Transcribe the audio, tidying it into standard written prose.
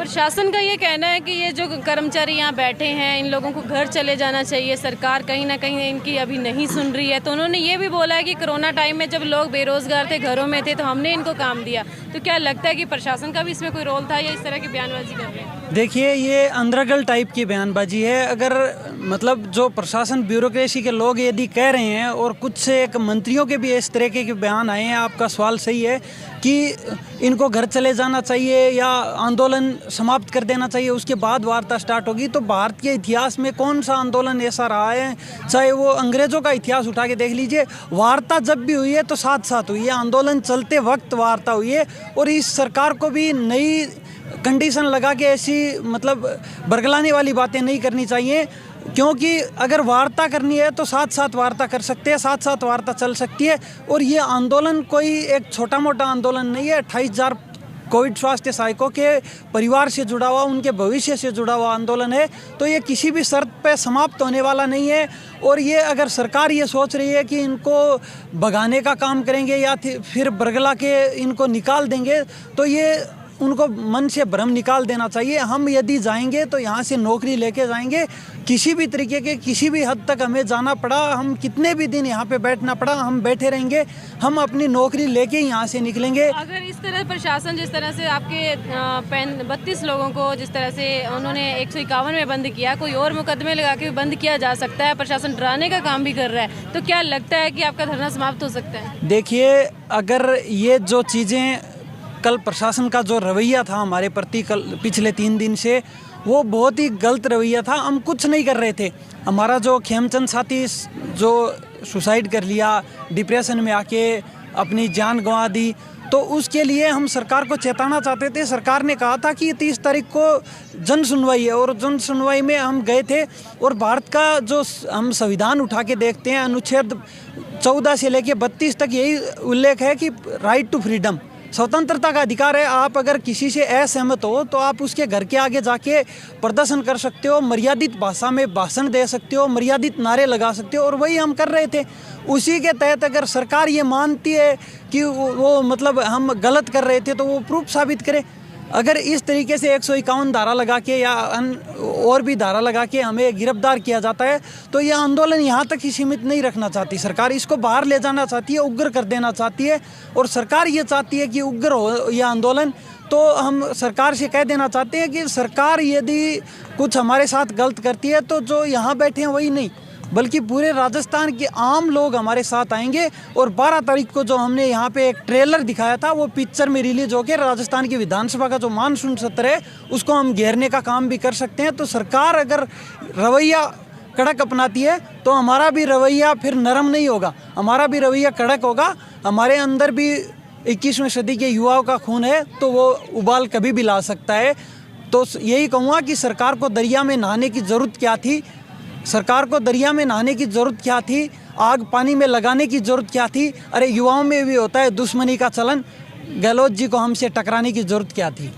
प्रशासन का ये कहना है कि ये जो कर्मचारी यहाँ बैठे हैं इन लोगों को घर चले जाना चाहिए, सरकार कहीं ना कहीं इनकी अभी नहीं सुन रही है। तो उन्होंने ये भी बोला है कि कोरोना टाइम में जब लोग बेरोजगार थे, घरों में थे, तो हमने इनको काम दिया। तो क्या लगता है कि प्रशासन का भी इसमें कोई रोल था या इस तरह की बयानबाजी कर रहे हैं? देखिए, ये अंधरगल टाइप की बयानबाजी है। अगर मतलब जो प्रशासन ब्यूरोक्रेसी के लोग यदि कह रहे हैं और कुछ एक मंत्रियों के भी इस तरह के बयान आए हैं, आपका सवाल सही है कि इनको घर चले जाना चाहिए या आंदोलन समाप्त कर देना चाहिए, उसके बाद वार्ता स्टार्ट होगी। तो भारत के इतिहास में कौन सा आंदोलन ऐसा रहा है, चाहे वो अंग्रेज़ों का इतिहास उठा के देख लीजिए, वार्ता जब भी हुई है तो साथ साथ हुई है, आंदोलन चलते वक्त वार्ता हुई है। और इस सरकार को भी नई कंडीशन लगा के ऐसी मतलब बरगलाने वाली बातें नहीं करनी चाहिए, क्योंकि अगर वार्ता करनी है तो साथ साथ वार्ता कर सकते हैं, साथ साथ वार्ता चल सकती है। और ये आंदोलन कोई एक छोटा मोटा आंदोलन नहीं है। 28,000 कोविड स्वास्थ्य सहायकों के परिवार से जुड़ा हुआ, उनके भविष्य से जुड़ा हुआ आंदोलन है। तो ये किसी भी शर्त पे समाप्त होने वाला नहीं है। और ये अगर सरकार ये सोच रही है कि इनको भगाने का काम करेंगे या फिर बरगला के इनको निकाल देंगे, तो ये उनको मन से भ्रम निकाल देना चाहिए। हम यदि जाएंगे तो यहाँ से नौकरी लेके जाएंगे, किसी भी तरीके के किसी भी हद तक हमें जाना पड़ा, हम कितने भी दिन यहाँ पे बैठना पड़ा, हम बैठे रहेंगे, हम अपनी नौकरी लेके यहाँ से निकलेंगे। अगर इस तरह प्रशासन जिस तरह से आपके 32 लोगों को जिस तरह से उन्होंने 151 में बंद किया, कोई और मुकदमे लगा के बंद किया जा सकता है, प्रशासन डराने का काम भी कर रहा है, तो क्या लगता है कि आपका धरना समाप्त हो सकता है? देखिए, अगर ये जो चीज़ें कल प्रशासन का जो रवैया था हमारे प्रति कल पिछले 3 दिन से, वो बहुत ही गलत रवैया था। हम कुछ नहीं कर रहे थे। हमारा जो खेमचंद साथी जो सुसाइड कर लिया, डिप्रेशन में आके अपनी जान गंवा दी, तो उसके लिए हम सरकार को चेताना चाहते थे। सरकार ने कहा था कि 30 तारीख को जन सुनवाई है, और जन सुनवाई में हम गए थे। और भारत का जो हम संविधान उठा के देखते हैं, अनुच्छेद 14 से लेके 32 तक यही उल्लेख है कि राइट टू फ्रीडम, स्वतंत्रता का अधिकार है। आप अगर किसी से असहमत हो तो आप उसके घर के आगे जाके प्रदर्शन कर सकते हो, मर्यादित भाषा में भाषण दे सकते हो, मर्यादित नारे लगा सकते हो, और वही हम कर रहे थे। उसी के तहत अगर सरकार ये मानती है कि वो मतलब हम गलत कर रहे थे, तो वो प्रूफ साबित करे। अगर इस तरीके से 151 धारा लगा के या और भी धारा लगा के हमें गिरफ्तार किया जाता है, तो यह आंदोलन यहाँ तक ही सीमित नहीं रखना चाहती सरकार, इसको बाहर ले जाना चाहती है, उग्र कर देना चाहती है। और सरकार ये चाहती है कि उग्र हो यह आंदोलन। तो हम सरकार से कह देना चाहते हैं कि सरकार यदि कुछ हमारे साथ गलत करती है, तो जो यहाँ बैठे हैं वही नहीं, बल्कि पूरे राजस्थान के आम लोग हमारे साथ आएंगे। और 12 तारीख को जो हमने यहाँ पे एक ट्रेलर दिखाया था, वो पिक्चर में रिलीज होकर राजस्थान की विधानसभा का जो मानसून सत्र है, उसको हम घेरने का काम भी कर सकते हैं। तो सरकार अगर रवैया कड़क अपनाती है तो हमारा भी रवैया फिर नरम नहीं होगा, हमारा भी रवैया कड़क होगा। हमारे अंदर भी 21वीं सदी के युवाओं का खून है, तो वो उबाल कभी भी ला सकता है। तो यही कहूँगा कि सरकार को दरिया में नहाने की ज़रूरत क्या थी, सरकार को दरिया में नहाने की ज़रूरत क्या थी, आग पानी में लगाने की ज़रूरत क्या थी। अरे युवाओं में भी होता है दुश्मनी का चलन, गहलोत जी को हमसे टकराने की ज़रूरत क्या थी।